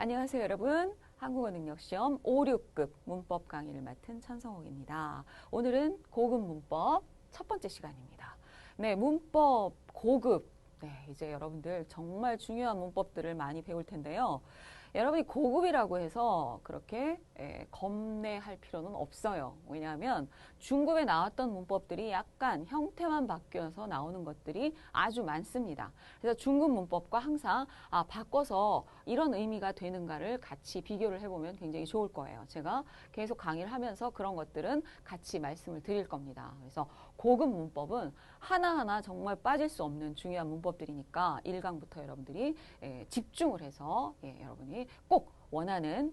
안녕하세요, 여러분. 한국어 능력시험 5, 6급 문법 강의를 맡은 천성옥입니다. 오늘은 고급 문법 첫 번째 시간입니다. 네, 문법 고급. 네, 이제 여러분들 정말 중요한 문법들을 많이 배울 텐데요. 여러분이 고급이라고 해서 그렇게 겁내할 필요는 없어요. 왜냐하면 중급에 나왔던 문법들이 약간 형태만 바뀌어서 나오는 것들이 아주 많습니다. 그래서 중급 문법과 항상 바꿔서 이런 의미가 되는가를 같이 비교를 해보면 굉장히 좋을 거예요. 제가 계속 강의를 하면서 그런 것들은 같이 말씀을 드릴 겁니다. 그래서 고급 문법은 하나하나 정말 빠질 수 없는 중요한 문법들이니까 1강부터 여러분들이 집중을 해서 여러분이 꼭 원하는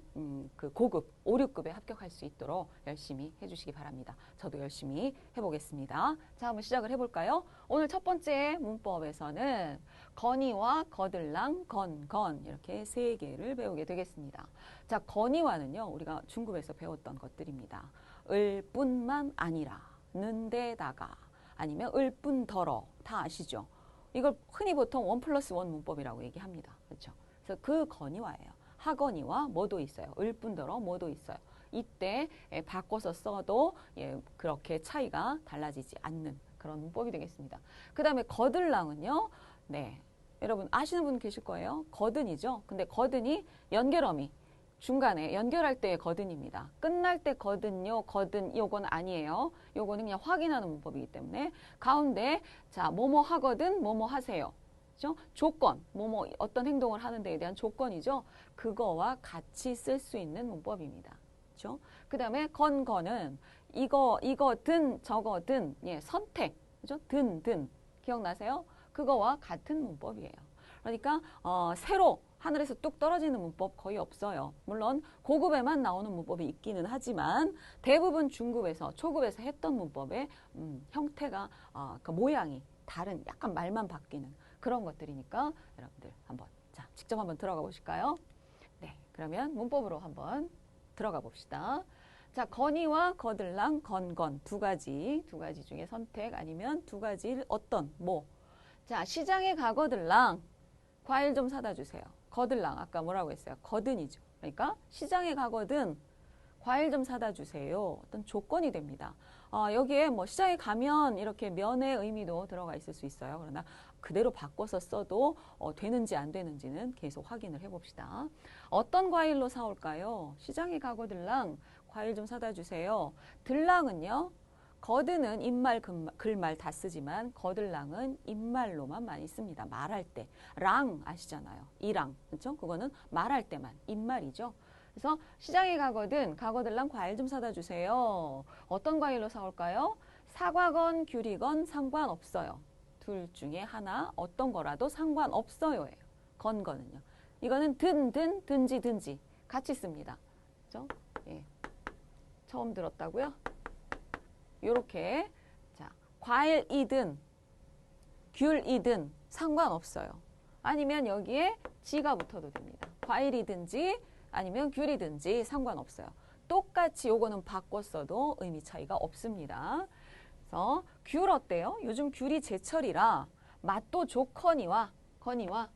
그 고급 5, 6급에 합격할 수 있도록 열심히 해주시기 바랍니다. 저도 열심히 해보겠습니다. 자, 한번 시작을 해볼까요? 오늘 첫 번째 문법에서는 건의와 거들랑, 건 이렇게 세 개를 배우게 되겠습니다. 자, 건의와는요, 우리가 중급에서 배웠던 것들입니다. 을 뿐만 아니라, 는데다가, 아니면 을 뿐더러, 다 아시죠? 이걸 흔히 보통 1+1 문법이라고 얘기합니다. 그렇죠? 그래서 그 건의와예요. 하건의와 뭐도 있어요. 을 뿐더러 뭐도 있어요. 이때 바꿔서 써도 그렇게 차이가 달라지지 않는 그런 문법이 되겠습니다. 그 다음에 거들랑은요. 네, 여러분 아시는 분 계실 거예요. 거든이죠. 근데 거든이 연결어미. 중간에 연결할 때의 거든입니다. 끝날 때 거든요, 거든 요건 아니에요. 요거는 그냥 확인하는 문법이기 때문에 가운데 자 뭐뭐 하거든, 뭐뭐 하세요. 그죠? 조건, 뭐뭐 어떤 행동을 하는 데에 대한 조건이죠. 그거와 같이 쓸 수 있는 문법입니다. 그죠? 그 다음에 건거는 이거든, 저거든, 선택, 그죠? 든, 기억나세요? 그거와 같은 문법이에요. 그러니까 새로 하늘에서 뚝 떨어지는 문법 거의 없어요. 물론 고급에만 나오는 문법이 있기는 하지만 대부분 중급에서 초급에서 했던 문법의 형태가 그 모양이 다른 약간 말만 바뀌는 그런 것들이니까 여러분들 한번 직접 한번 들어가 보실까요? 네, 그러면 문법으로 한번 들어가 봅시다. 자, 건의와 거들랑, 건건 두 가지 중에 선택 아니면 두 가지 어떤 뭐. 자, 시장에 가거들랑 과일 좀 사다 주세요. 거들랑 아까 뭐라고 했어요? 거든이죠. 그러니까 시장에 가거든 과일 좀 사다 주세요. 어떤 조건이 됩니다. 여기에 뭐 시장에 가면 이렇게 면의 의미도 들어가 있을 수 있어요. 그러나 그대로 바꿔서 써도 되는지 안 되는지는 계속 확인을 해봅시다. 어떤 과일로 사올까요? 시장에 가거들랑 과일 좀 사다 주세요. 들랑은요. 거드는 입말, 글말 다 쓰지만 거들랑은 입말로만 많이 씁니다. 말할 때. 랑 아시잖아요. 이랑. 그렇죠? 그거는 말할 때만. 입말이죠. 그래서 시장에 가거들랑 과일 좀 사다 주세요. 어떤 과일로 사올까요? 사과건 귤이건 상관없어요. 둘 중에 하나 어떤 거라도 상관없어요예요. 건거는요. 이거는 든지 같이 씁니다. 그렇죠? 예. 처음 들었다고요? 요렇게 자, 과일이든 귤이든 상관없어요. 아니면 여기에 지가 붙어도 됩니다. 과일이든지 아니면 귤이든지 상관없어요. 똑같이 요거는 바꿔 써도 의미 차이가 없습니다. 그래서 귤 어때요? 요즘 귤이 제철이라 맛도 좋거니와 거니와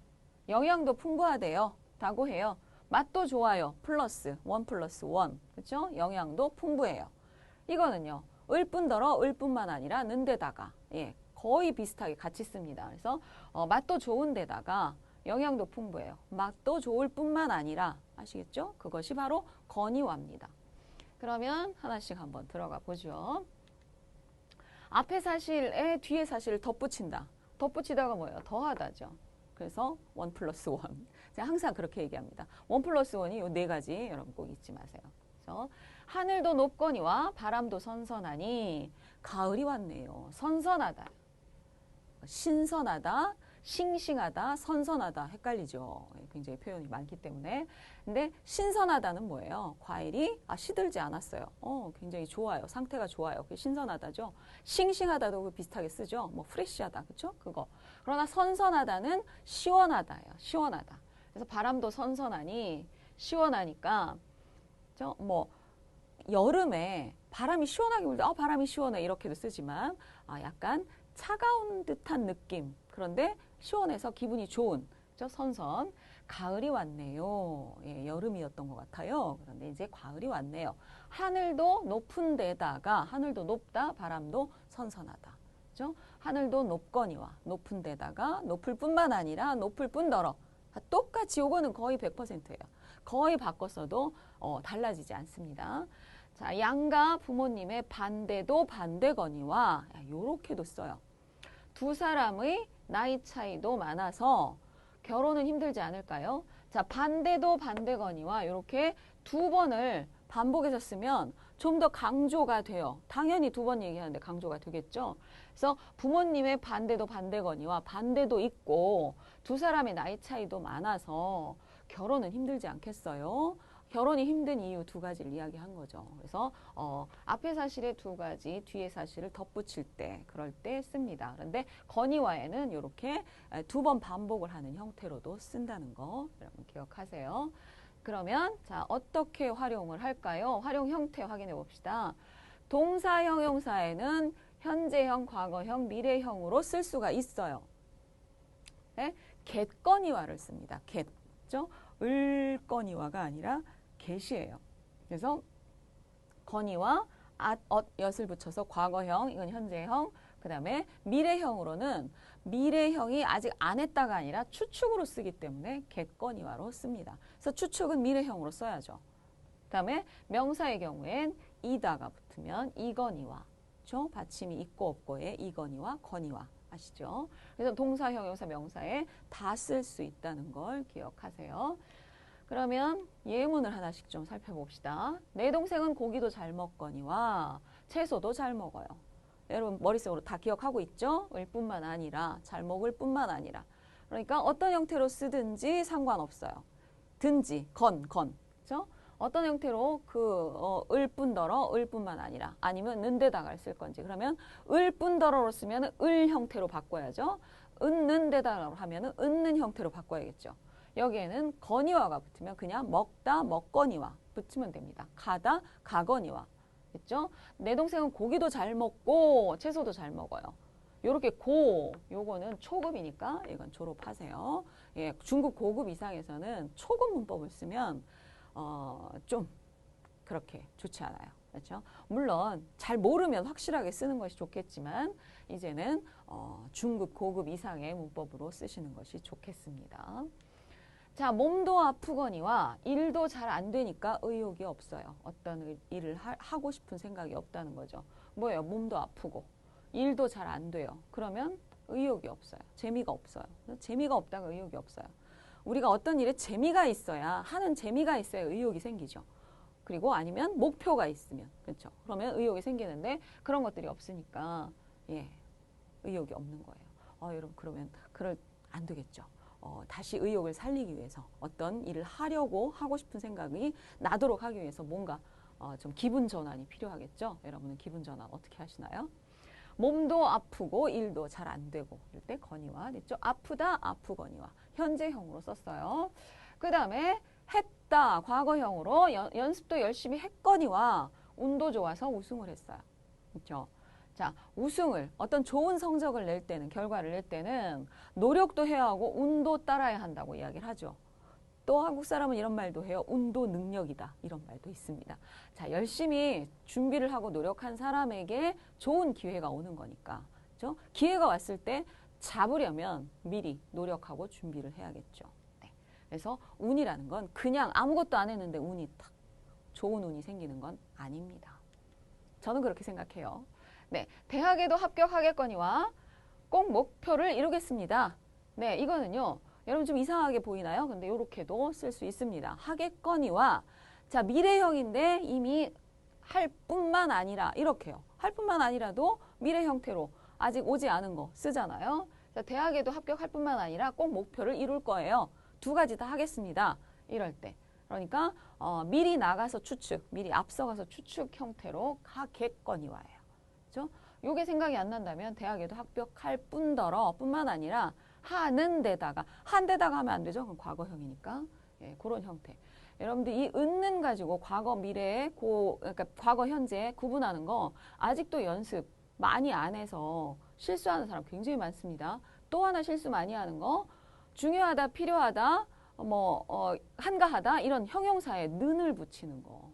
영양도 풍부하대요. 라고 해요. 맛도 좋아요. 플러스 1+1. 그렇죠? 영양도 풍부해요. 이거는요. 을 뿐더러 을 뿐만 아니라 는데다가 거의 비슷하게 같이 씁니다. 그래서 맛도 좋은 데다가 영양도 풍부해요. 맛도 좋을 뿐만 아니라 아시겠죠? 그것이 바로 건의와입니다. 그러면 하나씩 한번 들어가 보죠. 앞에 사실에 뒤에 사실을 덧붙인다. 덧붙이다가 뭐예요? 더하다죠. 그래서 1+1. 제가 항상 그렇게 얘기합니다. 1+1이 요 네 가지 여러분 꼭 잊지 마세요. 그래서 하늘도 높거니와 바람도 선선하니 가을이 왔네요. 선선하다. 신선하다, 싱싱하다, 선선하다 헷갈리죠. 굉장히 표현이 많기 때문에. 근데 신선하다는 뭐예요? 과일이 시들지 않았어요. 굉장히 좋아요. 상태가 좋아요. 그게 신선하다죠. 싱싱하다도 비슷하게 쓰죠. 뭐 프레시하다, 그렇죠? 그거. 그러나 선선하다는 시원하다예요. 시원하다. 그래서 바람도 선선하니 시원하니까 뭐 여름에 바람이 시원하게 불다. 바람이 시원해 이렇게도 쓰지만 약간 차가운 듯한 느낌. 그런데 시원해서 기분이 좋은 선선. 가을이 왔네요. 여름이었던 것 같아요. 그런데 이제 가을이 왔네요. 하늘도 높은 데다가 하늘도 높다, 바람도 선선하다. 그죠? 하늘도 높거니와 높은 데다가 높을 뿐만 아니라 높을 뿐더러 똑같이 요거는 거의 100%예요. 거의 바꿨어도 달라지지 않습니다. 자, 양가 부모님의 반대도 반대거니와 요렇게도 써요. 두 사람의 나이 차이도 많아서 결혼은 힘들지 않을까요? 자, 반대도 반대거니와 이렇게 두 번을 반복해서 쓰면 좀 더 강조가 돼요. 당연히 두 번 얘기하는데 강조가 되겠죠. 그래서 부모님의 반대도 반대거니와 반대도 있고 두 사람의 나이 차이도 많아서 결혼은 힘들지 않겠어요? 결혼이 힘든 이유 두 가지를 이야기한 거죠. 그래서 앞에 사실에 두 가지, 뒤에 사실을 덧붙일 때, 그럴 때 씁니다. 그런데 건의와에는 이렇게 두 번 반복을 하는 형태로도 쓴다는 거 여러분 기억하세요. 그러면 자, 어떻게 활용을 할까요? 활용 형태 확인해 봅시다. 동사 형용사에는 현재형, 과거형, 미래형으로 쓸 수가 있어요. 네? get건의와를 씁니다. get. 그죠? 을건의와가 아니라 get이에요. 그래서 건의와 엿을 붙여서 과거형, 이건 현재형, 그 다음에 미래형으로는 미래형이 아직 안 했다가 아니라 추측으로 쓰기 때문에 get건의와로 씁니다. 그래서 추측은 미래형으로 써야죠. 그 다음에 명사의 경우엔 이다가 붙으면 이건의와, 그렇죠? 받침이 있고 없고의 이건의와 건의와 아시죠? 그래서 동사, 형용사, 명사에 다 쓸 수 있다는 걸 기억하세요. 그러면 예문을 하나씩 좀 살펴봅시다. 내 동생은 고기도 잘 먹거니와 채소도 잘 먹어요. 여러분 머릿속으로 다 기억하고 있죠? 을 뿐만 아니라 잘 먹을 뿐만 아니라 그러니까 어떤 형태로 쓰든지 상관없어요. 든지 건 그렇죠? 어떤 형태로 을 뿐더러 을 뿐만 아니라 아니면 는데다가를 쓸 건지 그러면 을 뿐더러로 쓰면 을 형태로 바꿔야죠. 은는데다가로 하면 은는 형태로 바꿔야겠죠. 여기에는 건의와가 붙으면 그냥 먹다 먹거니와 붙이면 됩니다. 가다 가거니와. 됐죠? 내 동생은 고기도 잘 먹고 채소도 잘 먹어요. 요렇게 요거는 초급이니까 이건 졸업하세요. 예, 중급 고급 이상에서는 초급 문법을 쓰면 좀 그렇게 좋지 않아요. 그렇죠? 물론 잘 모르면 확실하게 쓰는 것이 좋겠지만 이제는 중급 고급 이상의 문법으로 쓰시는 것이 좋겠습니다. 자, 몸도 아프거니와 일도 잘 안 되니까 의욕이 없어요. 어떤 일을 하고 싶은 생각이 없다는 거죠. 뭐예요? 몸도 아프고 일도 잘 안 돼요. 그러면 의욕이 없어요. 재미가 없어요. 재미가 없다가 의욕이 없어요. 우리가 어떤 일에 재미가 있어야 하는 재미가 있어야 의욕이 생기죠. 그리고 아니면 목표가 있으면 그렇죠. 그러면 의욕이 생기는데 그런 것들이 없으니까 예, 의욕이 없는 거예요. 여러분 그러면 안 되겠죠. 다시 의욕을 살리기 위해서 어떤 일을 하고 싶은 생각이 나도록 하기 위해서 뭔가 좀 기분 전환이 필요하겠죠. 여러분은 기분 전환 어떻게 하시나요? 몸도 아프고 일도 잘 안 되고 이럴 때 건의와 됐죠. 아프다 아프거니와 현재형으로 썼어요. 그 다음에 했다 과거형으로 연습도 열심히 했거니와 운도 좋아서 우승을 했어요. 그렇죠. 자, 우승을 어떤 좋은 성적을 낼 때는 결과를 낼 때는 노력도 해야 하고 운도 따라야 한다고 이야기를 하죠. 또 한국 사람은 이런 말도 해요. 운도 능력이다. 이런 말도 있습니다. 자, 열심히 준비를 하고 노력한 사람에게 좋은 기회가 오는 거니까. 그렇죠? 기회가 왔을 때 잡으려면 미리 노력하고 준비를 해야겠죠. 네. 그래서 운이라는 건 그냥 아무것도 안 했는데 운이 딱 좋은 운이 생기는 건 아닙니다. 저는 그렇게 생각해요. 네, 대학에도 합격하겠거니와 꼭 목표를 이루겠습니다. 네, 이거는요. 여러분 좀 이상하게 보이나요? 근데 이렇게도 쓸 수 있습니다. 하겠거니와 자, 미래형인데 이미 할 뿐만 아니라 이렇게요. 할 뿐만 아니라도 미래 형태로 아직 오지 않은 거 쓰잖아요. 자, 대학에도 합격할 뿐만 아니라 꼭 목표를 이룰 거예요. 두 가지 다 하겠습니다. 이럴 때. 그러니까 미리 나가서 추측, 미리 앞서가서 추측 형태로 하겠거니와예요. 그렇죠? 요게 생각이 안 난다면 대학에도 합격할 뿐만 아니라 하는 데다가 하면 안 되죠. 그럼 과거형이니까 예, 그런 형태. 여러분들 이 은는 가지고 과거 미래에 그러니까 과거 현재 구분하는 거 아직도 연습 많이 안 해서 실수하는 사람 굉장히 많습니다. 또 하나 실수 많이 하는 거 중요하다 필요하다 한가하다 이런 형용사에 는을 붙이는 거.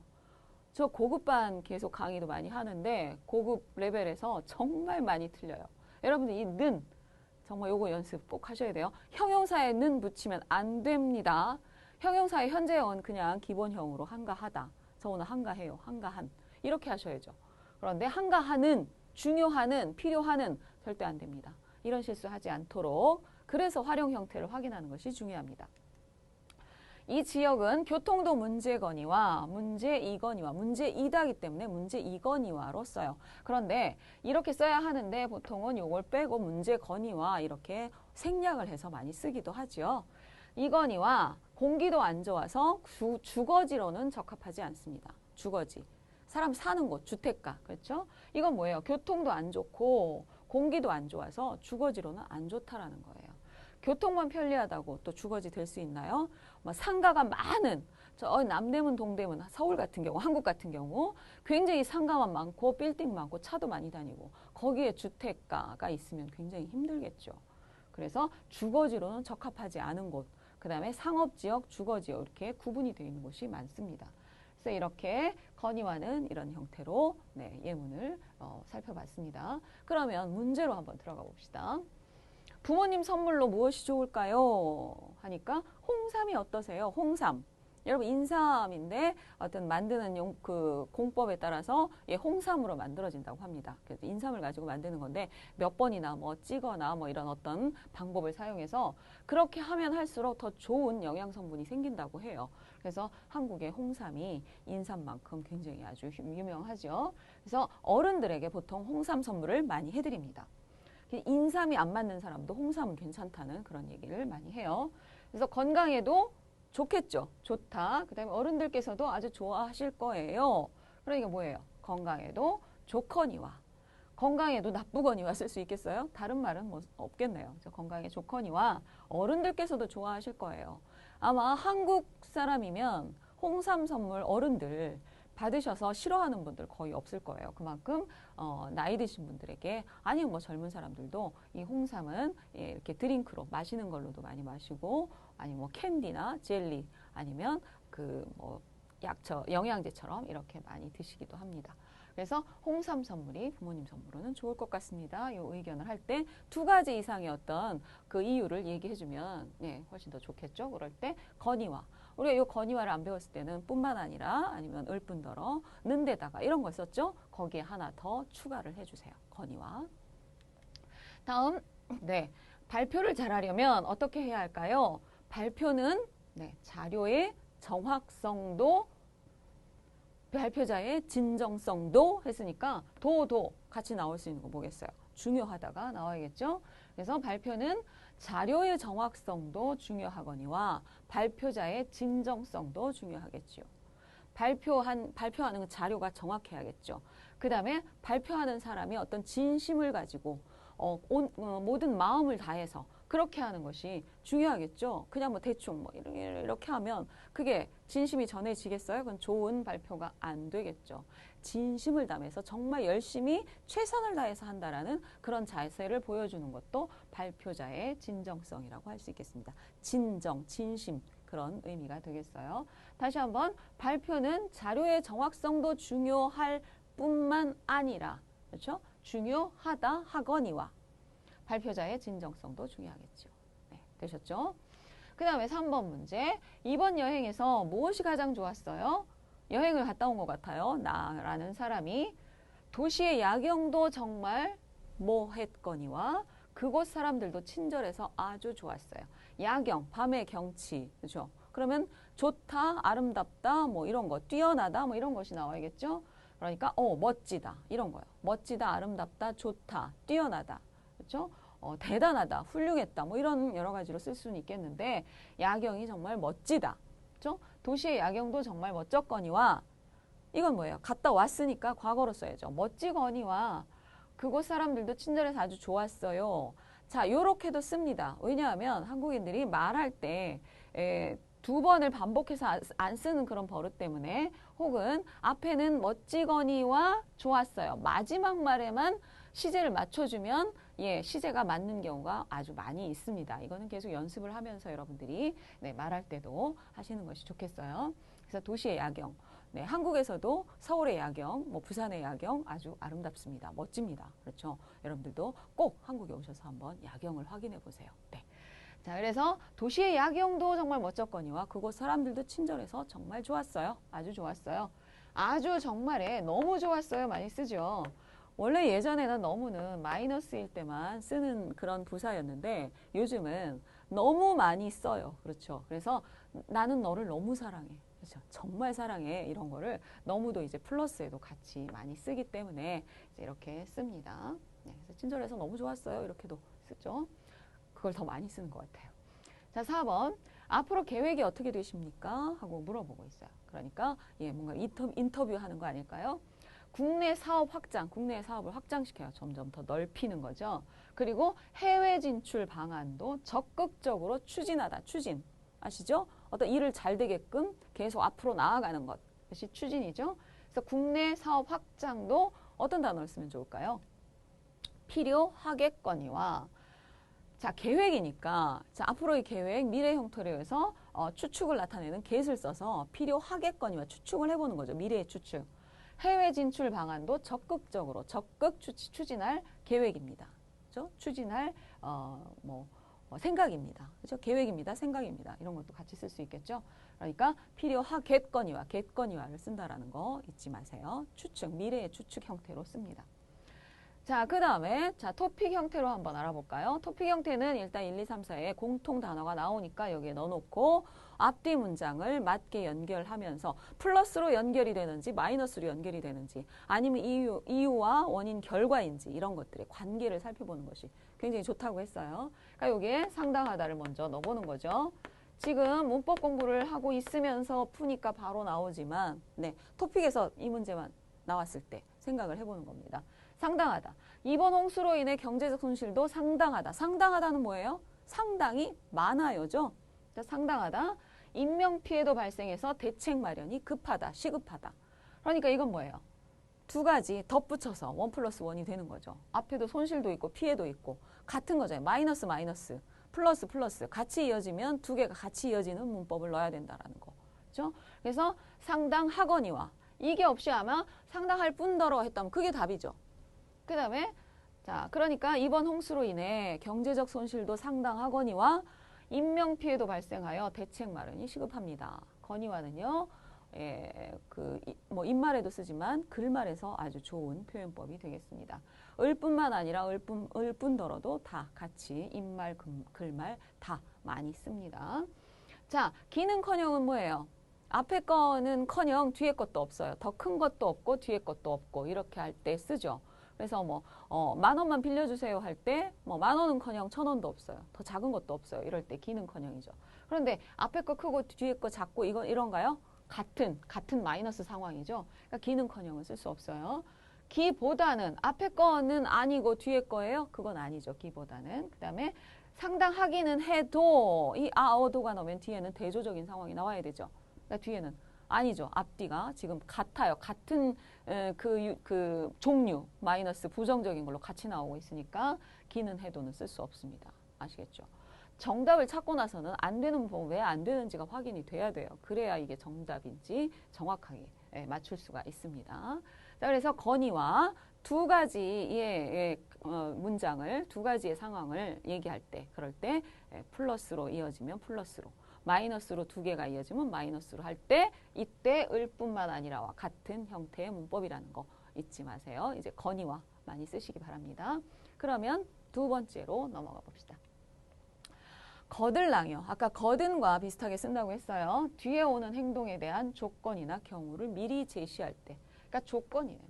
저 고급반 계속 강의도 많이 하는데 고급 레벨에서 정말 많이 틀려요. 여러분들 이 는 정말 요거 연습 꼭 하셔야 돼요. 형용사에 는 붙이면 안 됩니다. 형용사의 현재형은 그냥 기본형으로 한가하다. 저 오늘 한가해요. 한가한. 이렇게 하셔야죠. 그런데 한가하는, 중요하는, 필요하는 절대 안 됩니다. 이런 실수하지 않도록. 그래서 활용 형태를 확인하는 것이 중요합니다. 이 지역은 교통도 문제거니와 문제이거니와 문제이다기 때문에 문제이거니와로 써요. 그런데 이렇게 써야 하는데 보통은 이걸 빼고 문제거니와 이렇게 생략을 해서 많이 쓰기도 하죠. 이거니와 공기도 안 좋아서 주거지로는 적합하지 않습니다. 주거지. 사람 사는 곳, 주택가. 그렇죠? 이건 뭐예요? 교통도 안 좋고 공기도 안 좋아서 주거지로는 안 좋다라는 거예요. 교통만 편리하다고 또 주거지 될 수 있나요? 상가가 많은 저 남대문, 동대문, 서울 같은 경우, 한국 같은 경우 굉장히 상가만 많고 빌딩 많고 차도 많이 다니고 거기에 주택가가 있으면 굉장히 힘들겠죠. 그래서 주거지로는 적합하지 않은 곳, 그 다음에 상업지역, 주거지역 이렇게 구분이 되어 있는 곳이 많습니다. 그래서 이렇게 건의와는 이런 형태로 예문을 살펴봤습니다. 그러면 문제로 한번 들어가 봅시다. 부모님 선물로 무엇이 좋을까요? 하니까 홍삼이 어떠세요? 홍삼. 여러분 인삼인데 어떤 만드는 그 공법에 따라서 홍삼으로 만들어진다고 합니다. 그래서 인삼을 가지고 만드는 건데 몇 번이나 찌거나 이런 어떤 방법을 사용해서 그렇게 하면 할수록 더 좋은 영양 성분이 생긴다고 해요. 그래서 한국의 홍삼이 인삼만큼 굉장히 아주 유명하죠. 그래서 어른들에게 보통 홍삼 선물을 많이 해드립니다. 인삼이 안 맞는 사람도 홍삼은 괜찮다는 그런 얘기를 많이 해요. 그래서 건강에도 좋겠죠. 좋다. 그 다음에 어른들께서도 아주 좋아하실 거예요. 그러니까 뭐예요? 건강에도 좋거니와. 건강에도 나쁘거니와 쓸 수 있겠어요? 다른 말은 없겠네요. 건강에 좋거니와 어른들께서도 좋아하실 거예요. 아마 한국 사람이면 홍삼 선물 어른들 받으셔서 싫어하는 분들 거의 없을 거예요. 그만큼 나이 드신 분들에게 아니면 젊은 사람들도 이 홍삼은 이렇게 드링크로 마시는 걸로도 많이 마시고 아니면 캔디나 젤리 아니면 약초 영양제처럼 이렇게 많이 드시기도 합니다. 그래서 홍삼 선물이 부모님 선물로는 좋을 것 같습니다. 이 의견을 할 때 두 가지 이상의 어떤 그 이유를 얘기해주면 훨씬 더 좋겠죠. 그럴 때 건의와 우리가 이 건의와를 안 배웠을 때는 뿐만 아니라 아니면 을뿐더러 는 데다가 이런 걸 썼죠. 거기에 하나 더 추가를 해주세요. 건의와. 다음 발표를 잘하려면 어떻게 해야 할까요? 발표는 자료의 정확성도 발표자의 진정성도 했으니까 도 같이 나올 수 있는 거 뭐겠어요? 중요하다가 나와야겠죠? 그래서 발표는 자료의 정확성도 중요하거니와 발표자의 진정성도 중요하겠죠. 발표하는 그 자료가 정확해야겠죠. 그 다음에 발표하는 사람이 어떤 진심을 가지고 모든 마음을 다해서 그렇게 하는 것이 중요하겠죠. 그냥 대충 이렇게 하면 그게 진심이 전해지겠어요? 그건 좋은 발표가 안 되겠죠. 진심을 담아서 정말 열심히 최선을 다해서 한다라는 그런 자세를 보여주는 것도 발표자의 진정성이라고 할 수 있겠습니다. 진정, 진심 그런 의미가 되겠어요. 다시 한번 발표는 자료의 정확성도 중요할 뿐만 아니라 그렇죠? 중요하다 하거니와 발표자의 진정성도 중요하겠죠. 되셨죠? 그 다음에 3번 문제. 이번 여행에서 무엇이 가장 좋았어요? 여행을 갔다 온 것 같아요. 나라는 사람이 도시의 야경도 정말 뭐했거니와 그곳 사람들도 친절해서 아주 좋았어요. 야경, 밤의 경치, 그렇죠? 그러면 좋다, 아름답다, 이런 거, 뛰어나다, 이런 것이 나와야겠죠? 그러니까 멋지다 이런 거요. 멋지다, 아름답다, 좋다, 뛰어나다, 그렇죠? 대단하다, 훌륭했다, 이런 여러 가지로 쓸 수는 있겠는데 야경이 정말 멋지다, 그렇죠? 도시의 야경도 정말 멋졌거니와 이건 뭐예요? 갔다 왔으니까 과거로 써야죠. 멋지거니와 그곳 사람들도 친절해서 아주 좋았어요. 자, 요렇게도 씁니다. 왜냐하면 한국인들이 말할 때 두 번을 반복해서 안 쓰는 그런 버릇 때문에 혹은 앞에는 멋지거니와 좋았어요. 마지막 말에만 시제를 맞춰주면 예, 시제가 맞는 경우가 아주 많이 있습니다. 이거는 계속 연습을 하면서 여러분들이 네, 말할 때도 하시는 것이 좋겠어요. 그래서 도시의 야경. 네, 한국에서도 서울의 야경, 뭐 부산의 야경 아주 아름답습니다. 멋집니다. 그렇죠? 여러분들도 꼭 한국에 오셔서 한번 야경을 확인해 보세요. 네. 자, 그래서 도시의 야경도 정말 멋졌거니와 그곳 사람들도 친절해서 정말 좋았어요. 아주 좋았어요. 아주 정말에 너무 좋았어요. 많이 쓰죠. 원래 예전에는 너무는 마이너스일 때만 쓰는 그런 부사였는데 요즘은 너무 많이 써요. 그렇죠. 그래서 나는 너를 너무 사랑해. 그렇죠. 정말 사랑해. 이런 거를 너무도 이제 플러스에도 같이 많이 쓰기 때문에 이제 이렇게 씁니다. 네, 그래서 친절해서 너무 좋았어요. 이렇게도 쓰죠. 그걸 더 많이 쓰는 것 같아요. 자, 4번. 앞으로 계획이 어떻게 되십니까? 하고 물어보고 있어요. 그러니까 예, 뭔가 인터뷰하는 거 아닐까요? 국내 사업 확장, 국내 사업을 확장시켜요. 점점 더 넓히는 거죠. 그리고 해외 진출 방안도 적극적으로 추진하다. 추진. 아시죠? 어떤 일을 잘 되게끔 계속 앞으로 나아가는 것. 그것이 추진이죠. 그래서 국내 사업 확장도 어떤 단어를 쓰면 좋을까요? 필요하겠거니와 자, 계획이니까 자, 앞으로의 계획, 미래 형태로 해서 추측을 나타내는 get을 써서 필요하겠거니와 추측을 해보는 거죠. 미래의 추측. 해외 진출 방안도 적극적으로 추진할 계획입니다. 그렇죠? 추진할 생각입니다. 그렇죠? 계획입니다. 생각입니다. 이런 것도 같이 쓸 수 있겠죠. 그러니까 필요하겠거니와를 쓴다라는 거 잊지 마세요. 추측, 미래의 추측 형태로 씁니다. 자, 그 다음에 자 토픽 형태로 한번 알아볼까요? 토픽 형태는 일단 1, 2, 3, 4에 공통 단어가 나오니까 여기에 넣어놓고 앞뒤 문장을 맞게 연결하면서 플러스로 연결이 되는지 마이너스로 연결이 되는지 아니면 이유와 원인 결과인지 이런 것들의 관계를 살펴보는 것이 굉장히 좋다고 했어요. 그러니까 여기에 상당하다를 먼저 넣어보는 거죠. 지금 문법 공부를 하고 있으면서 푸니까 바로 나오지만 네, 토픽에서 이 문제만 나왔을 때 생각을 해보는 겁니다. 상당하다. 이번 홍수로 인해 경제적 손실도 상당하다. 상당하다는 뭐예요? 상당히 많아요죠. 상당하다. 인명피해도 발생해서 대책 마련이 급하다. 시급하다. 그러니까 이건 뭐예요? 두 가지 덧붙여서 1 플러스 1이 되는 거죠. 앞에도 손실도 있고 피해도 있고 같은 거잖아요. 마이너스 마이너스 플러스 플러스 같이 이어지면 두 개가 같이 이어지는 문법을 넣어야 된다라는 거. 그렇죠? 그래서 상당하거니와 이게 없이 아마 상당할 뿐더러 했다면 그게 답이죠. 그 다음에 자 그러니까 이번 홍수로 인해 경제적 손실도 상당하거니와 인명피해도 발생하여 대책 마련이 시급합니다. 거니와는요. 입말에도 쓰지만 글말에서 아주 좋은 표현법이 되겠습니다. 을뿐만 아니라 을뿐더러도 다 같이 입말, 글말 다 많이 씁니다. 자, 기는커녕은 뭐예요? 앞에 거는 커녕 뒤에 것도 없어요. 더 큰 것도 없고 뒤에 것도 없고 이렇게 할 때 쓰죠. 그래서 10,000원만 빌려주세요 할 때 10,000원은커녕 1,000원도 없어요. 더 작은 것도 없어요. 이럴 때 기는커녕이죠. 그런데 앞에 거 크고 뒤에 거 작고 이런가요? 같은 마이너스 상황이죠. 그러니까 기는커녕은 쓸 수 없어요. 기보다는 앞에 거는 아니고 뒤에 거예요? 그건 아니죠. 기보다는. 그 다음에 상당하기는 해도 이 아어도가 나오면 뒤에는 대조적인 상황이 나와야 되죠. 그러니까 뒤에는 아니죠. 앞뒤가 지금 같아요. 같은 그 종류 마이너스 부정적인 걸로 같이 나오고 있으니까 기는 해도는 쓸 수 없습니다. 아시겠죠? 정답을 찾고 나서는 안 되는 부분 왜 안 되는지가 확인이 돼야 돼요. 그래야 이게 정답인지 정확하게 맞출 수가 있습니다. 자, 그래서 건의와 두 가지의 문장을 두 가지의 상황을 얘기할 때 그럴 때 플러스로 이어지면 플러스로 마이너스로 두 개가 이어지면 마이너스로 할 때 이때 을뿐만 아니라와 같은 형태의 문법이라는 거 잊지 마세요. 이제 건의와 많이 쓰시기 바랍니다. 그러면 두 번째로 넘어가 봅시다. 거들랑이요. 아까 거든과 비슷하게 쓴다고 했어요. 뒤에 오는 행동에 대한 조건이나 경우를 미리 제시할 때. 그러니까 조건이에요.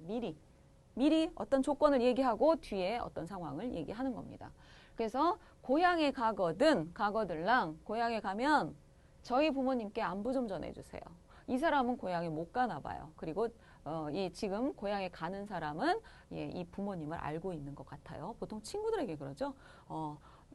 미리 어떤 조건을 얘기하고 뒤에 어떤 상황을 얘기하는 겁니다. 그래서 고향에 가거들랑 고향에 가면 저희 부모님께 안부 좀 전해주세요. 이 사람은 고향에 못 가나 봐요. 그리고 지금 고향에 가는 사람은 이 부모님을 알고 있는 것 같아요. 보통 친구들에게 그러죠.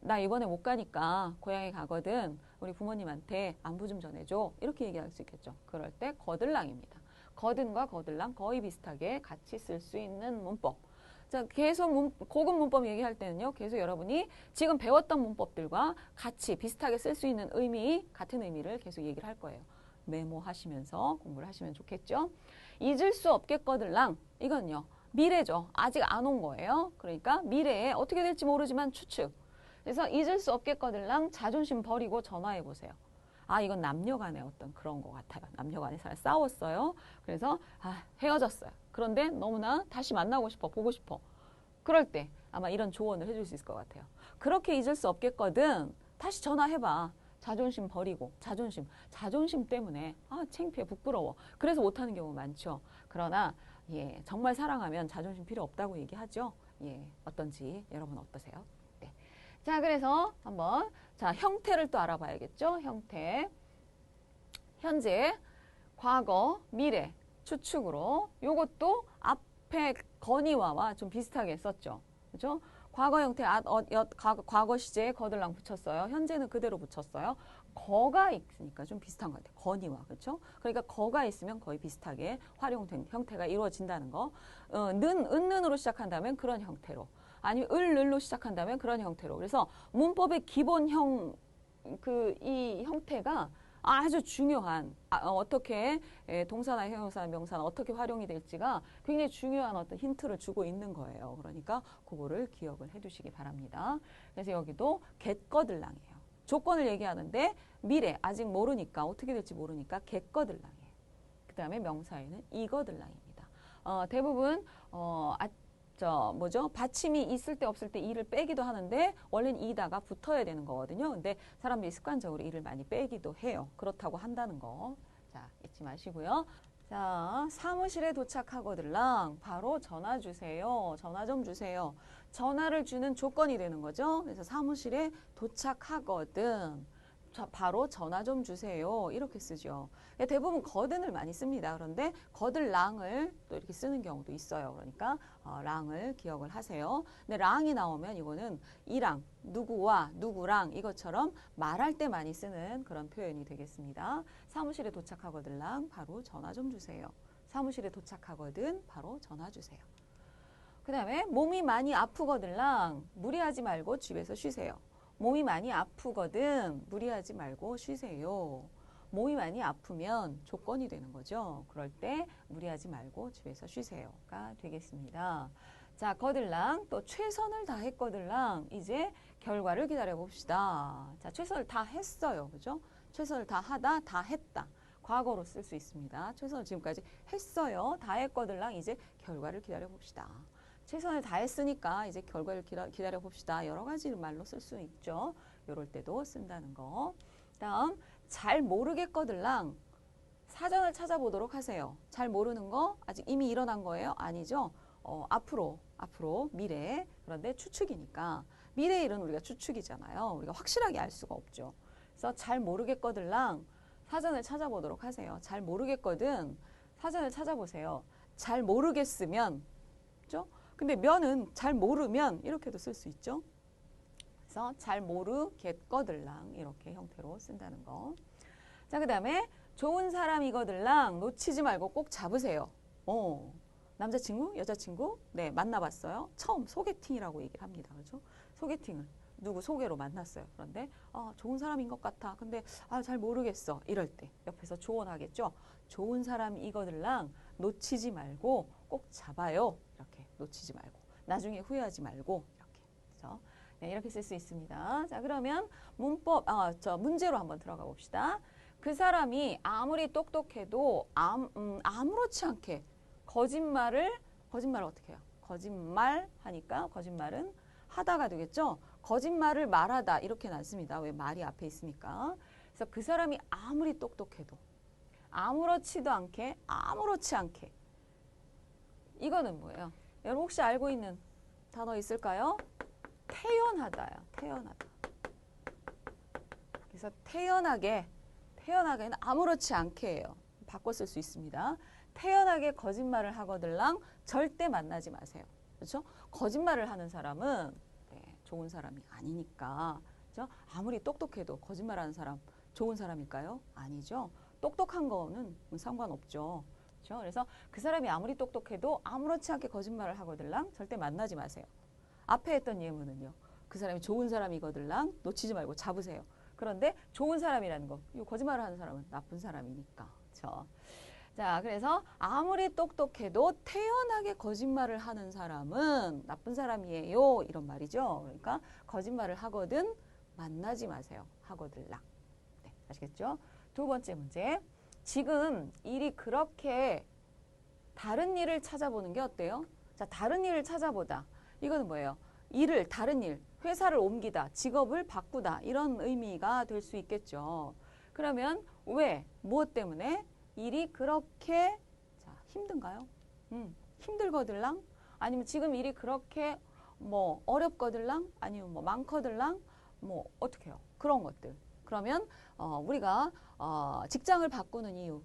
나 이번에 못 가니까 고향에 가거든. 우리 부모님한테 안부 좀 전해줘. 이렇게 얘기할 수 있겠죠. 그럴 때 거들랑입니다. 거든과 거들랑 거의 비슷하게 같이 쓸 수 있는 문법. 자, 계속 고급 문법 얘기할 때는요, 계속 여러분이 지금 배웠던 문법들과 같이 비슷하게 쓸 수 있는 의미, 같은 의미를 계속 얘기를 할 거예요. 메모하시면서 공부를 하시면 좋겠죠. 잊을 수 없겠거들랑, 이건요, 미래죠. 아직 안 온 거예요. 그러니까 미래에 어떻게 될지 모르지만 추측. 그래서 잊을 수 없겠거들랑 자존심 버리고 전화해 보세요. 아, 이건 남녀 간의 어떤 그런 것 같아요. 남녀 간에 싸웠어요. 그래서 헤어졌어요. 그런데 너무나 다시 만나고 싶어, 보고 싶어. 그럴 때 아마 이런 조언을 해줄 수 있을 것 같아요. 그렇게 잊을 수 없겠거든. 다시 전화해봐. 자존심 버리고, 자존심 때문에 창피해, 부끄러워. 그래서 못하는 경우 많죠. 그러나 예, 정말 사랑하면 자존심 필요 없다고 얘기하죠. 예, 어떤지 여러분 어떠세요? 네. 자, 그래서 한번 형태를 또 알아봐야겠죠. 형태, 현재, 과거, 미래, 추측으로 요것도 앞에 건의와와 좀 비슷하게 썼죠. 그렇죠? 과거 형태, 과거 시제에 거들랑 붙였어요. 현재는 그대로 붙였어요. 거가 있으니까 좀 비슷한 것 같아요. 건의와, 그렇죠? 그러니까 거가 있으면 거의 비슷하게 활용된 형태가 이루어진다는 거. 은으로 시작한다면 그런 형태로. 아니면 을로 시작한다면 그런 형태로. 그래서 문법의 기본형, 이 형태가 아주 중요한, 어떻게 동사나 형용사, 명사나 어떻게 활용이 될지가 굉장히 중요한 어떤 힌트를 주고 있는 거예요. 그러니까 그거를 기억을 해두시기 바랍니다. 그래서 여기도 갯거들랑이에요. 조건을 얘기하는데 미래, 아직 모르니까, 어떻게 될지 모르니까 갯거들랑이에요. 그 다음에 명사에는 이거들랑입니다. 대부분 받침이 있을 때 없을 때 이를 빼기도 하는데 원래는 이다가 붙어야 되는 거거든요. 근데 사람들이 습관적으로 이를 많이 빼기도 해요. 그렇다고 한다는 거. 자, 잊지 마시고요. 자, 사무실에 도착하거들랑 바로 전화 주세요. 전화 좀 주세요. 전화를 주는 조건이 되는 거죠. 그래서 사무실에 도착하거든. 바로 전화 좀 주세요. 이렇게 쓰죠. 대부분 거든을 많이 씁니다. 그런데 거들랑을 또 이렇게 쓰는 경우도 있어요. 그러니까 랑을 기억을 하세요. 근데 랑이 나오면 이거는 이랑, 누구와 누구랑 이것처럼 말할 때 많이 쓰는 그런 표현이 되겠습니다. 사무실에 도착하거들랑 바로 전화 좀 주세요. 사무실에 도착하거든 바로 전화 주세요. 그 다음에 몸이 많이 아프거들랑 무리하지 말고 집에서 쉬세요. 몸이 많이 아프거든 무리하지 말고 쉬세요. 몸이 많이 아프면 조건이 되는 거죠. 그럴 때 무리하지 말고 집에서 쉬세요가 되겠습니다. 자, 거들랑 또 최선을 다했거들랑 이제 결과를 기다려 봅시다. 자, 최선을 다 했어요. 그죠? 최선을 다 하다, 다 했다. 과거로 쓸 수 있습니다. 최선을 지금까지 했어요. 다 했거들랑 이제 결과를 기다려 봅시다. 최선을 다했으니까 이제 결과를 기다려 봅시다. 여러 가지 말로 쓸 수 있죠. 이럴 때도 쓴다는 거. 다음 잘 모르겠거들랑 사전을 찾아보도록 하세요. 잘 모르는 거 아직 이미 일어난 거예요? 아니죠. 앞으로 미래. 그런데 추측이니까 미래 일은 우리가 추측이잖아요. 우리가 확실하게 알 수가 없죠. 그래서 잘 모르겠거들랑 사전을 찾아보도록 하세요. 잘 모르겠거든 사전을 찾아보세요. 잘 모르겠으면 그죠? 근데 면은 잘 모르면 이렇게도 쓸 수 있죠. 그래서 잘 모르겠거들랑 이렇게 형태로 쓴다는 거. 자, 그 다음에 좋은 사람이거들랑 놓치지 말고 꼭 잡으세요. 남자친구, 여자친구, 네, 만나봤어요. 처음 소개팅이라고 얘기를 합니다. 그렇죠? 소개팅을 누구 소개로 만났어요. 그런데 좋은 사람인 것 같아. 근데 잘 모르겠어. 이럴 때 옆에서 조언하겠죠. 좋은 사람이거들랑 놓치지 말고 꼭 잡아요. 이렇게 놓치지 말고 나중에 후회하지 말고 이렇게 그래서 네, 이렇게 쓸 수 있습니다. 자, 그러면 문법 문제로 한번 들어가 봅시다. 그 사람이 아무리 똑똑해도 아무렇지 않게 거짓말을 어떻게 해요? 거짓말 하니까 거짓말은 하다가 되겠죠. 거짓말을 말하다 이렇게 놨습니다. 왜 말이 앞에 있으니까. 그래서 그 사람이 아무리 똑똑해도 아무렇지도 않게 아무렇지 않게 이거는 뭐예요? 여러분 혹시 알고 있는 단어 있을까요? 태연하다야. 태연하다. 그래서 태연하게는 아무렇지 않게예요. 바꿔 쓸 수 있습니다. 태연하게 거짓말을 하거들랑 절대 만나지 마세요. 그렇죠? 거짓말을 하는 사람은 좋은 사람이 아니니까. 그렇죠? 아무리 똑똑해도 거짓말하는 사람 좋은 사람일까요? 아니죠. 똑똑한 거는 상관없죠. 그렇죠? 그래서 그 사람이 아무리 똑똑해도 아무렇지 않게 거짓말을 하거들랑 절대 만나지 마세요. 앞에 했던 예문은요. 그 사람이 좋은 사람이거들랑 놓치지 말고 잡으세요. 그런데 좋은 사람이라는 거, 이 거짓말을 하는 사람은 나쁜 사람이니까. 그렇죠? 자, 그래서 아무리 똑똑해도 태연하게 거짓말을 하는 사람은 나쁜 사람이에요. 이런 말이죠. 그러니까 거짓말을 하거든 만나지 마세요. 하거들랑. 네, 아시겠죠? 두 번째 문제. 지금 일이 그렇게 다른 일을 찾아보는 게 어때요? 자, 다른 일을 찾아보다. 이거는 뭐예요? 일을, 다른 일, 회사를 옮기다, 직업을 바꾸다 이런 의미가 될 수 있겠죠. 그러면 왜? 무엇 때문에? 일이 그렇게 자, 힘든가요? 힘들거들랑? 아니면 지금 일이 그렇게 뭐 어렵거들랑? 아니면 뭐 많거들랑? 뭐 어떻게 해요? 그런 것들. 그러면 우리가 직장을 바꾸는 이유,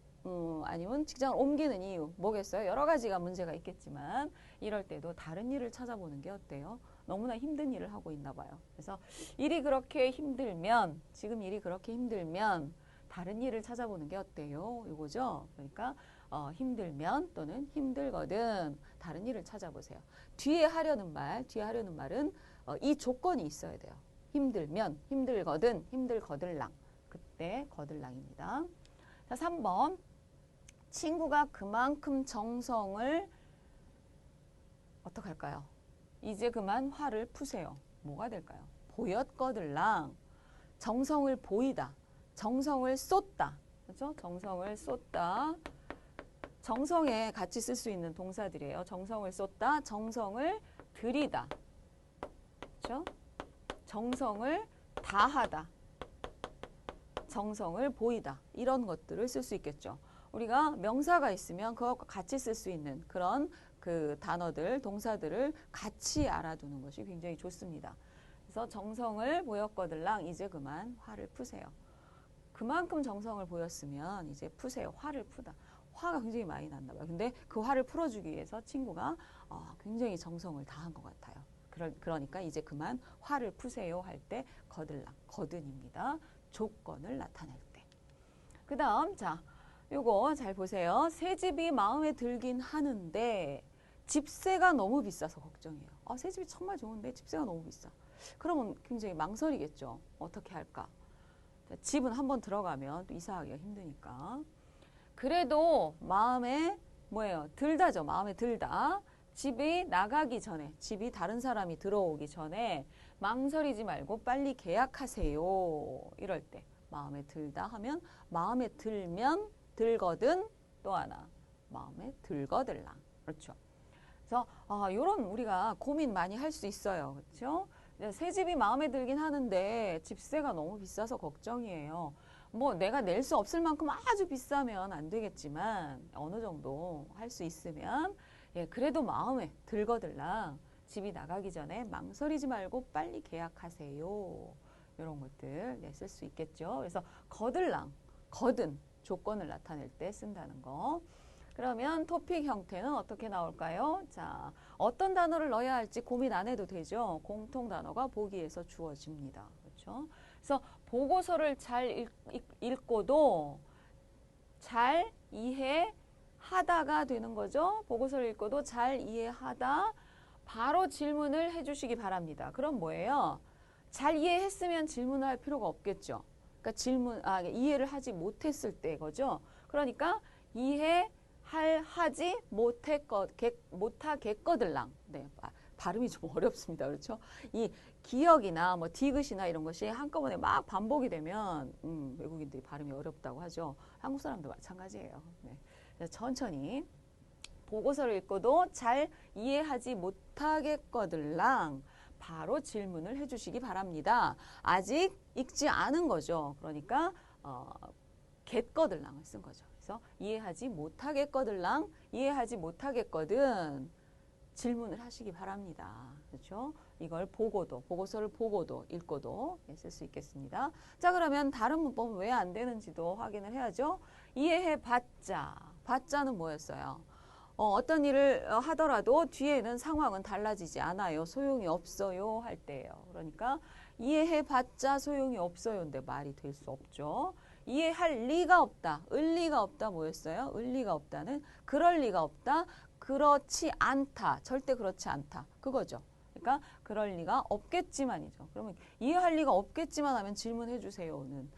아니면 직장을 옮기는 이유 뭐겠어요? 여러 가지가 문제가 있겠지만 이럴 때도 다른 일을 찾아보는 게 어때요? 너무나 힘든 일을 하고 있나 봐요. 그래서 일이 그렇게 힘들면 지금 일이 그렇게 힘들면 다른 일을 찾아보는 게 어때요? 이거죠. 그러니까 힘들면 또는 힘들거든 다른 일을 찾아보세요. 뒤에 하려는 말은 이 조건이 있어야 돼요. 힘들면, 힘들거든, 힘들거들랑. 그때 거들랑입니다. 자, 3번. 친구가 그만큼 정성을 어떡할까요? 이제 그만 화를 푸세요. 뭐가 될까요? 보였거들랑. 정성을 보이다. 정성을 쏟다. 그렇죠? 정성을 쏟다. 정성에 같이 쓸 수 있는 동사들이에요. 정성을 쏟다. 정성을 들이다. 그렇죠? 정성을 다하다. 정성을 보이다. 이런 것들을 쓸 수 있겠죠. 우리가 명사가 있으면 그것과 같이 쓸 수 있는 그런 그 단어들, 동사들을 같이 알아두는 것이 굉장히 좋습니다. 그래서 정성을 보였거들랑 이제 그만 화를 푸세요. 그만큼 정성을 보였으면 이제 푸세요. 화를 푸다. 화가 굉장히 많이 났나 봐요. 근데 그 화를 풀어주기 위해서 친구가 굉장히 정성을 다한 것 같아요. 그러니까 이제 그만 화를 푸세요 할 때 거들랑, 거든입니다. 조건을 나타낼 때. 그 다음 자 요거 잘 보세요. 새 집이 마음에 들긴 하는데 집세가 너무 비싸서 걱정이에요. 새 집이 정말 좋은데 집세가 너무 비싸. 그러면 굉장히 망설이겠죠. 어떻게 할까? 자, 집은 한번 들어가면 또 이사하기가 힘드니까. 그래도 마음에 뭐예요? 들다죠. 마음에 들다. 집이 나가기 전에, 집이 다른 사람이 들어오기 전에 망설이지 말고 빨리 계약하세요. 이럴 때 마음에 들다 하면 마음에 들면 들거든 또 하나 마음에 들거들랑. 그렇죠. 그래서 이런 우리가 고민 많이 할 수 있어요. 그렇죠? 새 집이 마음에 들긴 하는데 집세가 너무 비싸서 걱정이에요. 뭐 내가 낼 수 없을 만큼 아주 비싸면 안 되겠지만 어느 정도 할 수 있으면 예, 그래도 마음에 들거들랑 집이 나가기 전에 망설이지 말고 빨리 계약하세요. 이런 것들 쓸 수 있겠죠. 그래서 거들랑, 거든 조건을 나타낼 때 쓴다는 거. 그러면 토픽 형태는 어떻게 나올까요? 자, 어떤 단어를 넣어야 할지 고민 안 해도 되죠. 공통 단어가 보기에서 주어집니다. 그렇죠? 그래서 보고서를 잘 읽고도 잘 이해하다가 되는 거죠. 보고서를 읽고도 잘 이해하다 바로 질문을 해주시기 바랍니다. 그럼 뭐예요? 잘 이해했으면 질문을 할 필요가 없겠죠. 그러니까 이해를 하지 못했을 때거죠. 그러니까 하지 못하겠거들랑. 네, 발음이 좀 어렵습니다. 그렇죠? 이 기억이나 뭐 디귿이나 이런 것이 한꺼번에 막 반복이 되면 외국인들이 발음이 어렵다고 하죠. 한국 사람도 마찬가지예요. 네. 천천히 보고서를 읽고도 잘 이해하지 못하겠거들랑 바로 질문을 해주시기 바랍니다. 아직 읽지 않은 거죠. 그러니까 겠거들랑을 쓴 거죠. 그래서 이해하지 못하겠거들랑 이해하지 못하겠거든 질문을 하시기 바랍니다. 그렇죠? 이걸 보고서를 보고도 읽고도 쓸 수 있겠습니다. 자, 그러면 다른 문법은 왜 안 되는지도 확인을 해야죠. 받자는 뭐였어요? 어떤 일을 하더라도 뒤에는 상황은 달라지지 않아요. 소용이 없어요 할 때예요. 그러니까 이해해봤자 소용이 없어요인데 말이 될 수 없죠. 이해할 리가 없다. 을 리가 없다 뭐였어요? 을 리가 없다는 그럴 리가 없다. 그렇지 않다. 절대 그렇지 않다. 그거죠. 그러니까 그럴 리가 없겠지만이죠. 그러면 이해할 리가 없겠지만 하면 질문해 주세요는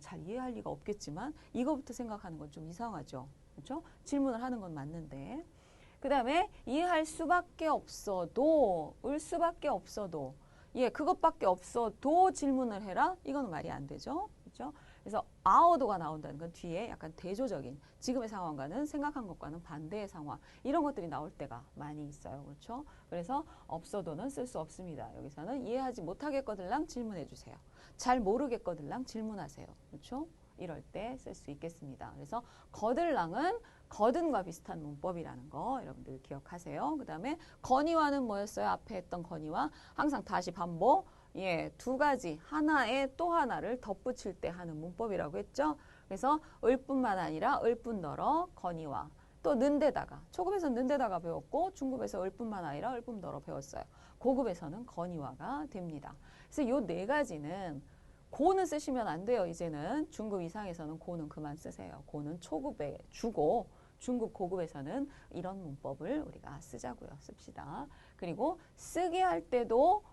잘 이해할 리가 없겠지만 이거부터 생각하는 건 좀 이상하죠. 그렇죠? 질문을 하는 건 맞는데. 그 다음에 이해할 수밖에 없어도 을 수밖에 없어도 예, 그것밖에 없어도 질문을 해라? 이건 말이 안 되죠. 그렇죠? 그래서 아워도가 나온다는 건 뒤에 약간 대조적인 지금의 상황과는 생각한 것과는 반대의 상황 이런 것들이 나올 때가 많이 있어요. 그렇죠? 그래서 없어도는 쓸 수 없습니다. 여기서는 이해하지 못하겠거들랑 질문해 주세요. 잘 모르겠거들랑 질문하세요. 그렇죠? 이럴 때 쓸 수 있겠습니다. 그래서 거들랑은 거든과 비슷한 문법이라는 거 여러분들 기억하세요. 그 다음에 건의와는 뭐였어요? 앞에 했던 건의와 항상 다시 반복. 예, 두 가지 하나에 또 하나를 덧붙일 때 하는 문법이라고 했죠. 그래서 을뿐만 아니라 을뿐더러 건의와 또 는데다가 초급에서는 는데다가 배웠고 중급에서 을뿐만 아니라 을뿐더러 배웠어요. 고급에서는 건의와가 됩니다. 그래서 요 네 가지는 고는 쓰시면 안 돼요. 이제는 중급 이상에서는 고는 그만 쓰세요. 고는 초급에 주고 중급 고급에서는 이런 문법을 우리가 쓰자고요. 씁시다. 그리고 쓰게 할 때도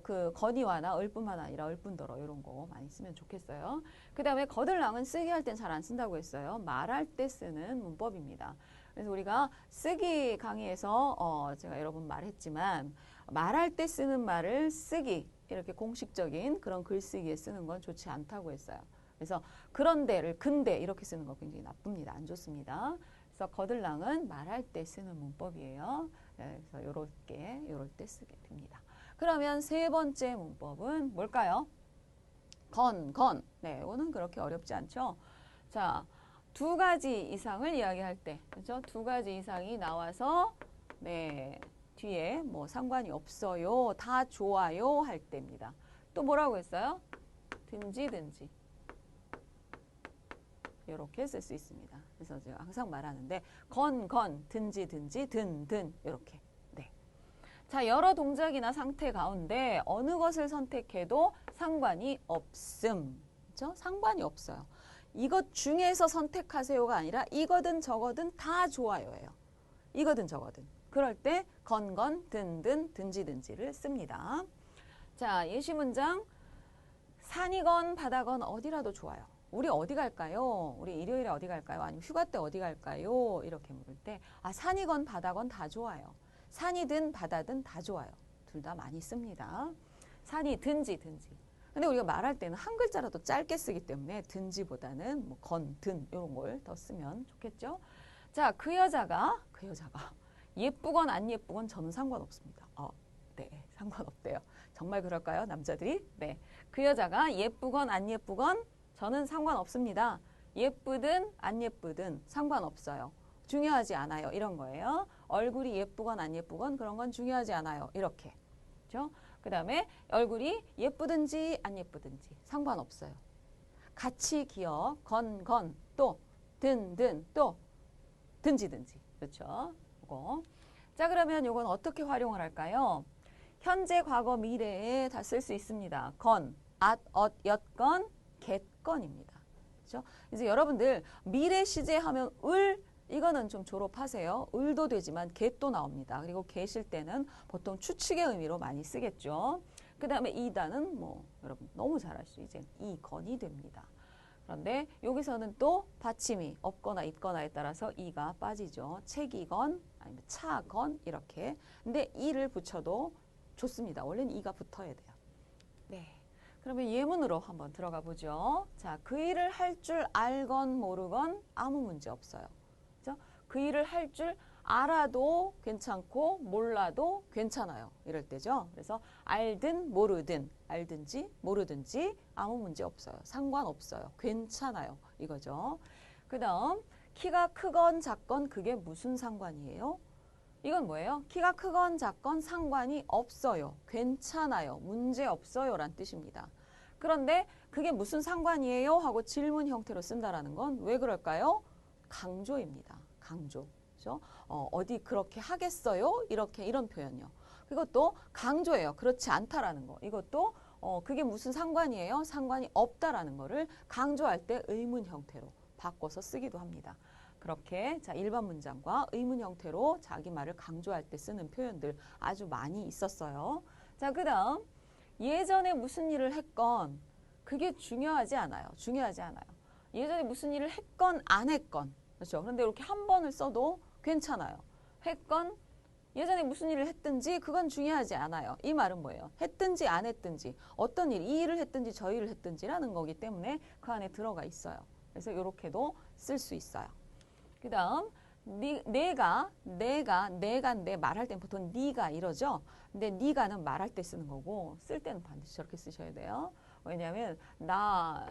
그 건의와나 을뿐만 아니라 을뿐더러 이런 거 많이 쓰면 좋겠어요. 그 다음에 거들랑은 쓰게 할 땐 잘 안 쓴다고 했어요. 말할 때 쓰는 문법입니다. 그래서 우리가 쓰기 강의에서 제가 여러 번 말했지만 말할 때 쓰는 말을 쓰기 이렇게 공식적인 그런 글쓰기에 쓰는 건 좋지 않다고 했어요. 그래서 그런데를 근데 이렇게 쓰는 거 굉장히 나쁩니다. 안 좋습니다. 그래서 거들랑은 말할 때 쓰는 문법이에요. 그래서 요럴 때 쓰게 됩니다. 그러면 세 번째 문법은 뭘까요? 건. 네, 이거는 그렇게 어렵지 않죠. 자, 두 가지 이상을 이야기할 때, 그렇죠? 두 가지 이상이 나와서 네, 뒤에 뭐 상관이 없어요, 다 좋아요 할 때입니다. 또 뭐라고 했어요? 든지. 이렇게 쓸 수 있습니다. 그래서 제가 항상 말하는데 건, 든지, 든 이렇게. 네. 자, 여러 동작이나 상태 가운데 어느 것을 선택해도 상관이 없음. 그렇죠? 상관이 없어요. 이것 중에서 선택하세요가 아니라 이거든 저거든 다 좋아요예요. 이거든 저거든. 그럴 때 건, 든지를 씁니다. 자, 예시 문장. 산이건 바다건 어디라도 좋아요. 우리 어디 갈까요? 우리 일요일에 어디 갈까요? 아니면 휴가 때 어디 갈까요? 이렇게 물을 때 산이건 바다건 다 좋아요. 산이든 바다든 다 좋아요. 둘 다 많이 씁니다. 산이 든지. 근데 우리가 말할 때는 한 글자라도 짧게 쓰기 때문에 든지보다는 뭐 건, 든 이런 걸 더 쓰면 좋겠죠. 자, 그 여자가 예쁘건 안 예쁘건 저는 상관없습니다. 네, 상관없대요. 정말 그럴까요, 남자들이? 네, 그 여자가 예쁘건 안 예쁘건 저는 상관없습니다. 예쁘든 안 예쁘든 상관없어요. 중요하지 않아요. 이런 거예요. 얼굴이 예쁘건 안 예쁘건 그런 건 중요하지 않아요. 이렇게. 그렇죠? 그 다음에 얼굴이 예쁘든지 안 예쁘든지 상관없어요. 같이 기억, 건, 또 든, 또 든지. 그렇죠? 이거. 자, 그러면 이건 어떻게 활용을 할까요? 현재, 과거, 미래에 다 쓸 수 있습니다. 건, 엿건, 갯건입니다. 그렇죠? 이제 여러분들 미래 시제 하면 을 이거는 좀 졸업하세요. 을도 되지만 갯도 나옵니다. 그리고 계실 때는 보통 추측의 의미로 많이 쓰겠죠. 그 다음에 이다는 뭐 여러분 너무 잘 아시죠? 이제 이건이 됩니다. 그런데 여기서는 또 받침이 없거나 있거나에 따라서 이가 빠지죠. 책이건 아니면 차건 이렇게. 근데 이를 붙여도 좋습니다. 원래는 이가 붙어야 돼요. 네. 그러면 예문으로 한번 들어가 보죠. 자, 그 일을 할 줄 알건 모르건 아무 문제 없어요. 그죠? 그 일을 할 줄 알아도 괜찮고 몰라도 괜찮아요. 이럴 때죠. 그래서 알든 모르든 알든지 모르든지 아무 문제 없어요. 상관없어요. 괜찮아요. 이거죠. 그 다음 키가 크건 작건 그게 무슨 상관이에요? 이건 뭐예요? 키가 크건 작건 상관이 없어요. 괜찮아요. 문제 없어요. 란 뜻입니다. 그런데 그게 무슨 상관이에요? 하고 질문 형태로 쓴다라는 건 왜 그럴까요? 강조입니다. 강조. 그렇죠? 어디 그렇게 하겠어요? 이런 표현요. 그것도 강조예요. 그렇지 않다라는 거. 이것도 그게 무슨 상관이에요? 상관이 없다라는 거를 강조할 때 의문 형태로 바꿔서 쓰기도 합니다. 그렇게 자 일반 문장과 의문 형태로 자기 말을 강조할 때 쓰는 표현들 아주 많이 있었어요. 자, 그다음 예전에 무슨 일을 했건 그게 중요하지 않아요. 중요하지 않아요. 예전에 무슨 일을 했건 안 했건 그렇죠. 그런데 이렇게 한 번을 써도 괜찮아요. 했건 예전에 무슨 일을 했든지 그건 중요하지 않아요. 이 말은 뭐예요? 했든지 안 했든지 어떤 일, 이 일을 했든지 저 일을 했든지라는 거기 때문에 그 안에 들어가 있어요. 그래서 이렇게도 쓸 수 있어요. 그 다음 내가 내 말할 땐 보통 네가 이러죠. 근데 네가는 말할 때 쓰는 거고 쓸 때는 반드시 저렇게 쓰셔야 돼요. 왜냐하면 나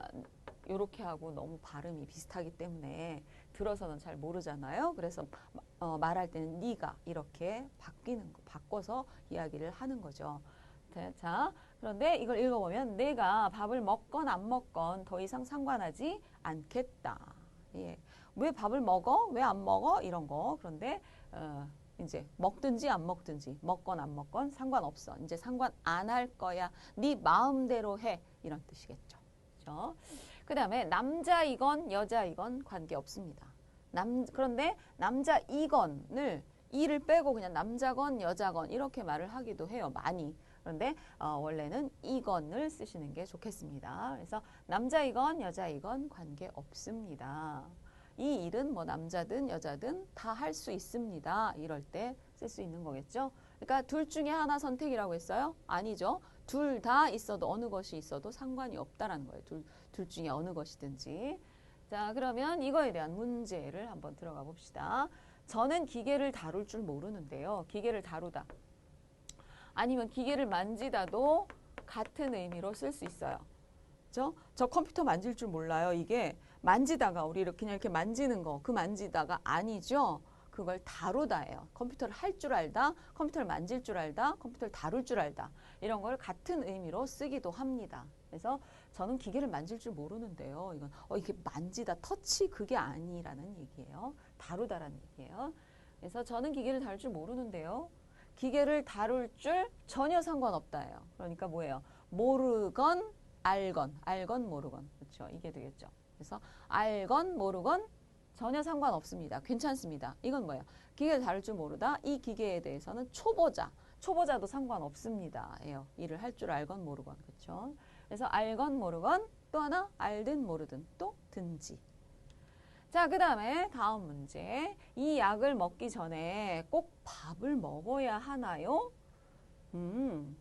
요렇게 하고 너무 발음이 비슷하기 때문에 들어서는 잘 모르잖아요. 그래서 말할 때는 네가 이렇게 바꿔서 이야기를 하는 거죠. 자, 그런데 이걸 읽어보면 내가 밥을 먹건 안 먹건 더 이상 상관하지 않겠다. 예. 왜 밥을 먹어? 왜 안 먹어? 이런 거. 그런데 이제 먹든지 안 먹든지 먹건 안 먹건 상관없어. 이제 상관 안 할 거야. 네 마음대로 해. 이런 뜻이겠죠. 그렇죠? 그다음에 남자이건 여자이건 관계없습니다. 그런데 남자이건을 이를 빼고 그냥 남자건 여자건 이렇게 말을 하기도 해요. 많이. 그런데 원래는 이건을 쓰시는 게 좋겠습니다. 그래서 남자이건 여자이건 관계없습니다. 이 일은 뭐 남자든 여자든 다 할 수 있습니다. 이럴 때 쓸 수 있는 거겠죠. 그러니까 둘 중에 하나 선택이라고 했어요? 아니죠. 둘 다 있어도 어느 것이 있어도 상관이 없다라는 거예요. 둘 중에 어느 것이든지. 자, 그러면 이거에 대한 문제를 한번 들어가 봅시다. 저는 기계를 다룰 줄 모르는데요. 기계를 다루다. 아니면 기계를 만지다도 같은 의미로 쓸 수 있어요. 그렇죠? 저 컴퓨터 만질 줄 몰라요. 이게 만지다가 우리 그냥 이렇게 만지는 거, 그 만지다가 아니죠. 그걸 다루다예요. 컴퓨터를 할 줄 알다, 컴퓨터를 만질 줄 알다, 컴퓨터를 다룰 줄 알다. 이런 걸 같은 의미로 쓰기도 합니다. 그래서 저는 기계를 만질 줄 모르는데요. 이건 이게 만지다, 터치 그게 아니라는 얘기예요. 다루다라는 얘기예요. 그래서 저는 기계를 다룰 줄 모르는데요. 기계를 다룰 줄 전혀 상관없다예요. 그러니까 뭐예요? 모르건 알건 모르건. 그렇죠? 이게 되겠죠. 그래서 알건 모르건 전혀 상관없습니다. 괜찮습니다. 이건 뭐예요? 기계를 다룰 줄 모르다. 이 기계에 대해서는 초보자도 상관없습니다. 예요. 일을 할 줄 알건 모르건. 그렇죠? 그래서 알건 모르건 또 하나 알든 모르든 또 든지. 자, 그 다음에 다음 문제. 이 약을 먹기 전에 꼭 밥을 먹어야 하나요?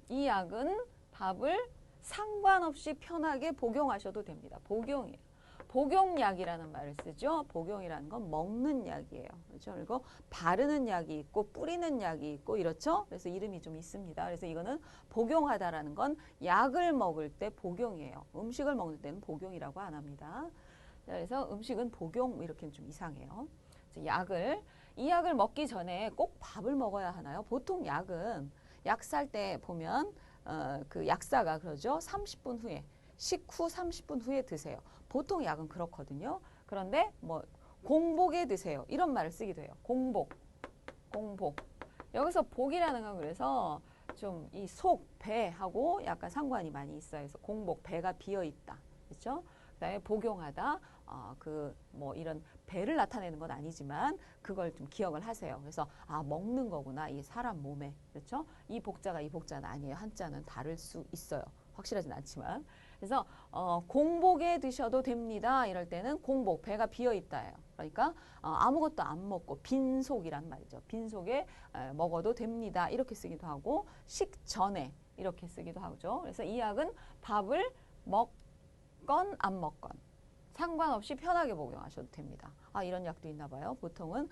이 약은 밥을 상관없이 편하게 복용하셔도 됩니다. 복용이에요. 복용약이라는 말을 쓰죠. 복용이라는 건 먹는 약이에요. 그렇죠? 그리고 바르는 약이 있고 뿌리는 약이 있고 이렇죠. 그래서 이름이 좀 있습니다. 그래서 이거는 복용하다라는 건 약을 먹을 때 복용이에요. 음식을 먹을 때는 복용이라고 안 합니다. 그래서 음식은 복용 이렇게는 좀 이상해요. 이 약을 먹기 전에 꼭 밥을 먹어야 하나요? 보통 약은 약 살 때 보면 그 약사가 그러죠. 30분 후에 식후 30분 후에 드세요. 보통 약은 그렇거든요. 그런데 뭐 공복에 드세요. 이런 말을 쓰기도 해요. 공복. 여기서 복이라는 건 그래서 좀 이 속, 배하고 약간 상관이 많이 있어요. 그래서 공복, 배가 비어 있다. 그렇죠? 그다음에 복용하다. 뭐 이런 배를 나타내는 건 아니지만 그걸 좀 기억을 하세요. 그래서 먹는 거구나. 이 사람 몸에. 그렇죠? 이 복자가 이 복자는 아니에요. 한자는 다를 수 있어요. 확실하진 않지만. 그래서 공복에 드셔도 됩니다. 이럴 때는 공복, 배가 비어 있다예요. 그러니까 아무것도 안 먹고 빈속이란 말이죠. 빈속에 먹어도 됩니다. 이렇게 쓰기도 하고 식전에 이렇게 쓰기도 하죠. 그래서 이 약은 밥을 먹건 안 먹건 상관없이 편하게 복용하셔도 됩니다. 이런 약도 있나 봐요. 보통은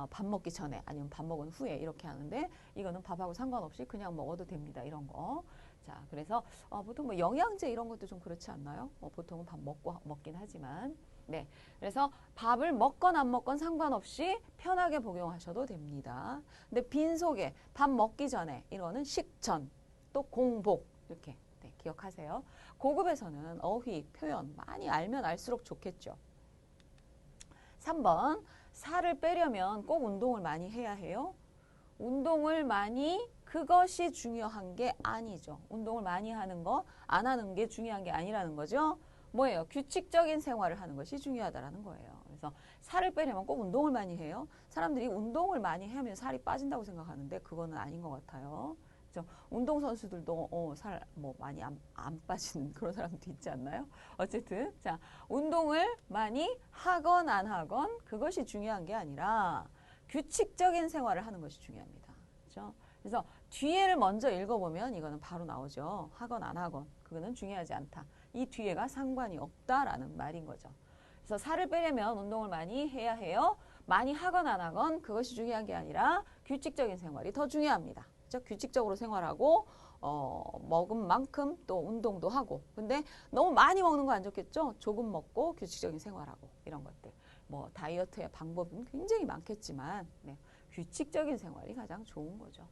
밥 먹기 전에 아니면 밥 먹은 후에 이렇게 하는데 이거는 밥하고 상관없이 그냥 먹어도 됩니다. 이런 거. 자, 그래서 보통 뭐 영양제 이런 것도 좀 그렇지 않나요? 보통은 밥 먹긴 하지만. 네. 그래서 밥을 먹건 안 먹건 상관없이 편하게 복용하셔도 됩니다. 근데 빈속에 밥 먹기 전에 이거는 식전 또 공복 이렇게 네, 기억하세요. 고급에서는 어휘, 표현 많이 알면 알수록 좋겠죠. 3번, 살을 빼려면 꼭 운동을 많이 해야 해요? 운동을 많이 그것이 중요한 게 아니죠. 운동을 많이 하는 거, 안 하는 게 중요한 게 아니라는 거죠. 뭐예요? 규칙적인 생활을 하는 것이 중요하다라는 거예요. 그래서 살을 빼려면 꼭 운동을 많이 해요. 사람들이 운동을 많이 하면 살이 빠진다고 생각하는데 그거는 아닌 것 같아요. 그렇죠? 운동 선수들도 살 뭐 많이 안 빠지는 그런 사람도 있지 않나요? 어쨌든 자, 운동을 많이 하건 안 하건 그것이 중요한 게 아니라 규칙적인 생활을 하는 것이 중요합니다. 그렇죠? 그래서 뒤에를 먼저 읽어보면 이거는 바로 나오죠. 하건 안 하건 그거는 중요하지 않다. 이 뒤에가 상관이 없다라는 말인 거죠. 그래서 살을 빼려면 운동을 많이 해야 해요. 많이 하건 안 하건 그것이 중요한 게 아니라 규칙적인 생활이 더 중요합니다. 그렇죠? 규칙적으로 생활하고 먹은 만큼 또 운동도 하고. 근데 너무 많이 먹는 거 안 좋겠죠? 조금 먹고 규칙적인 생활하고 이런 것들. 뭐 다이어트의 방법은 굉장히 많겠지만 네, 규칙적인 생활이 가장 좋은 거죠.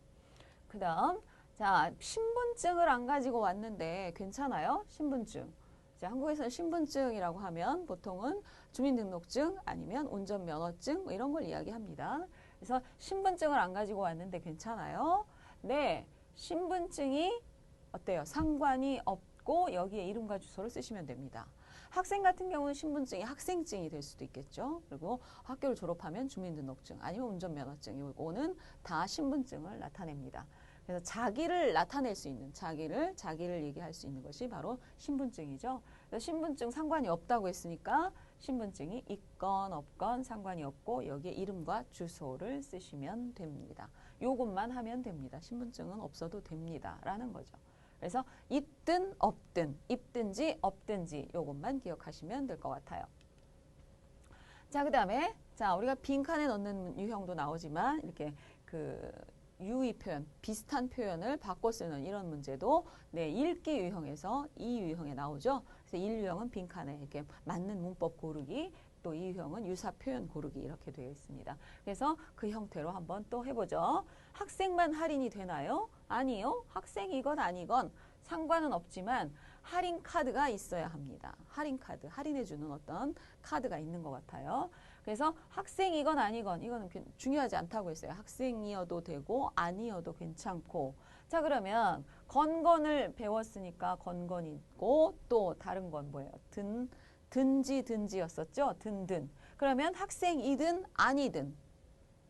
그 다음 자, 신분증을 안 가지고 왔는데 괜찮아요? 신분증. 자, 한국에서는 신분증이라고 하면 보통은 주민등록증 아니면 운전면허증 뭐 이런 걸 이야기합니다. 그래서 신분증을 안 가지고 왔는데 괜찮아요? 네, 신분증이 어때요? 상관이 없고 여기에 이름과 주소를 쓰시면 됩니다. 학생 같은 경우는 신분증이 학생증이 될 수도 있겠죠. 그리고 학교를 졸업하면 주민등록증 아니면 운전면허증 이거는 다 신분증을 나타냅니다. 그래서 자기를 나타낼 수 있는 자기를 얘기할 수 있는 것이 바로 신분증이죠. 그래서 신분증 상관이 없다고 했으니까 신분증이 있건 없건 상관이 없고 여기에 이름과 주소를 쓰시면 됩니다. 요것만 하면 됩니다. 신분증은 없어도 됩니다. 라는 거죠. 그래서 있든 없든 있든지 없든지 요것만 기억하시면 될 것 같아요. 자, 그 다음에 자, 우리가 빈칸에 넣는 유형도 나오지만 이렇게 그 유의 표현, 비슷한 표현을 바꿔 쓰는 이런 문제도 네, 읽기 유형에서 이 유형에 나오죠. 그래서 1유형은 빈칸에 이렇게 맞는 문법 고르기, 또 2유형은 유사 표현 고르기 이렇게 되어 있습니다. 그래서 그 형태로 한번 또 해보죠. 학생만 할인이 되나요? 아니요. 학생이건 아니건 상관은 없지만 할인 카드가 있어야 합니다. 할인 카드, 할인해주는 어떤 카드가 있는 것 같아요. 그래서 학생이건 아니건 이거는 중요하지 않다고 했어요. 학생이어도 되고 아니어도 괜찮고. 자, 그러면 건건을 배웠으니까 건건이 있고 또 다른 건 뭐예요? 든지였었죠? 든든. 그러면 학생이든 아니든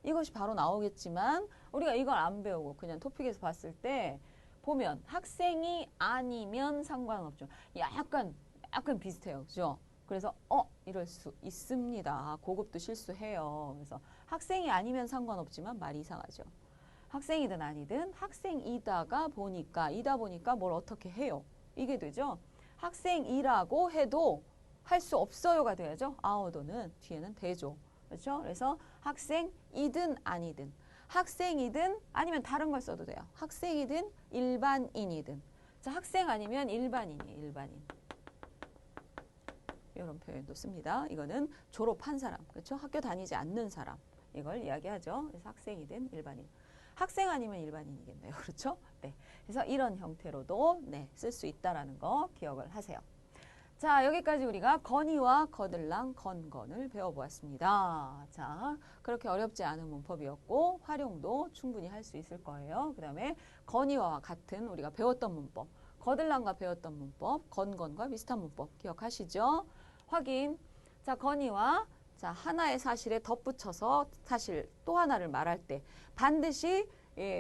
이것이 바로 나오겠지만 우리가 이걸 안 배우고 그냥 토픽에서 봤을 때 보면 학생이 아니면 상관없죠. 약간 비슷해요. 그죠? 그래서 이럴 수 있습니다. 고급도 실수해요. 그래서 학생이 아니면 상관없지만 말이 이상하죠. 학생이든 아니든 학생이다가 보니까 이다 보니까 뭘 어떻게 해요. 이게 되죠. 학생이라고 해도 할 수 없어요가 돼야죠. 아어도는 뒤에는 되죠. 그렇죠? 그래서 학생이든 아니든 학생이든 아니면 다른 걸 써도 돼요. 학생이든 일반인이든. 자, 학생 아니면 일반인이에요. 일반인. 이런 표현도 씁니다. 이거는 졸업한 사람, 그렇죠? 학교 다니지 않는 사람 이걸 이야기하죠. 그래서 학생이든 일반인. 학생 아니면 일반인이겠네요. 그렇죠? 네. 그래서 이런 형태로도 네, 쓸 수 있다라는 거 기억을 하세요. 자, 여기까지 우리가 건의와 거들랑 건건을 배워보았습니다. 자, 그렇게 어렵지 않은 문법이었고 활용도 충분히 할 수 있을 거예요. 그 다음에 건의와 같은 우리가 배웠던 문법, 거들랑과 배웠던 문법, 건건과 비슷한 문법 기억하시죠? 확인. 자, 건의와 자, 하나의 사실에 덧붙여서 사실 또 하나를 말할 때 반드시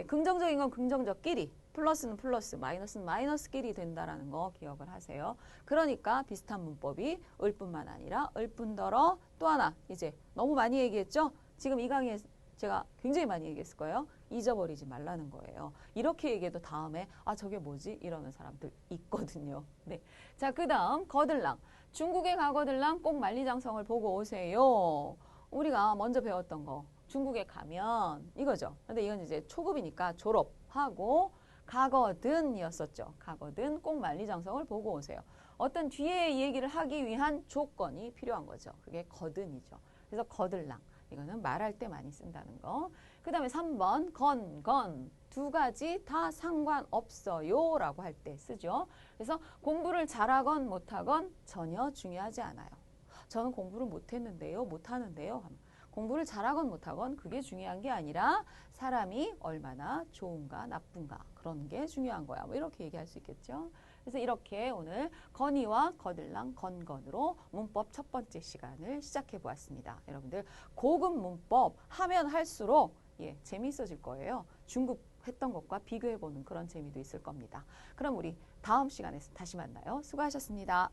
긍정적인 건 긍정적끼리 플러스는 플러스, 마이너스는 마이너스끼리 된다라는 거 기억을 하세요. 그러니까 비슷한 문법이 을 뿐만 아니라 을 뿐더러 또 하나 이제 너무 많이 얘기했죠? 지금 이 강의에 제가 굉장히 많이 얘기했을 거예요. 잊어버리지 말라는 거예요. 이렇게 얘기해도 다음에 저게 뭐지? 이러는 사람들 있거든요. 네. 자, 그 다음 거들랑. 중국에 가거들랑 꼭 만리장성을 보고 오세요. 우리가 먼저 배웠던 거. 중국에 가면 이거죠. 근데 이건 이제 초급이니까 졸업하고 가거든이었었죠. 가거든 꼭 만리장성을 보고 오세요. 어떤 뒤에 얘기를 하기 위한 조건이 필요한 거죠. 그게 거든이죠. 그래서 거들랑. 이거는 말할 때 많이 쓴다는 거. 그 다음에 3번 건 두 가지 다 상관없어요 라고 할 때 쓰죠. 그래서 공부를 잘하건 못하건 전혀 중요하지 않아요. 저는 공부를 못했는데요. 못하는데요. 공부를 잘하건 못하건 그게 중요한 게 아니라 사람이 얼마나 좋은가 나쁜가 그런 게 중요한 거야. 뭐 이렇게 얘기할 수 있겠죠. 그래서 이렇게 오늘 건이와 거들랑 건건으로 문법 첫 번째 시간을 시작해 보았습니다. 여러분들 고급 문법 하면 할수록 재미있어질 거예요. 중급 했던 것과 비교해 보는 그런 재미도 있을 겁니다. 그럼 우리 다음 시간에 다시 만나요. 수고하셨습니다.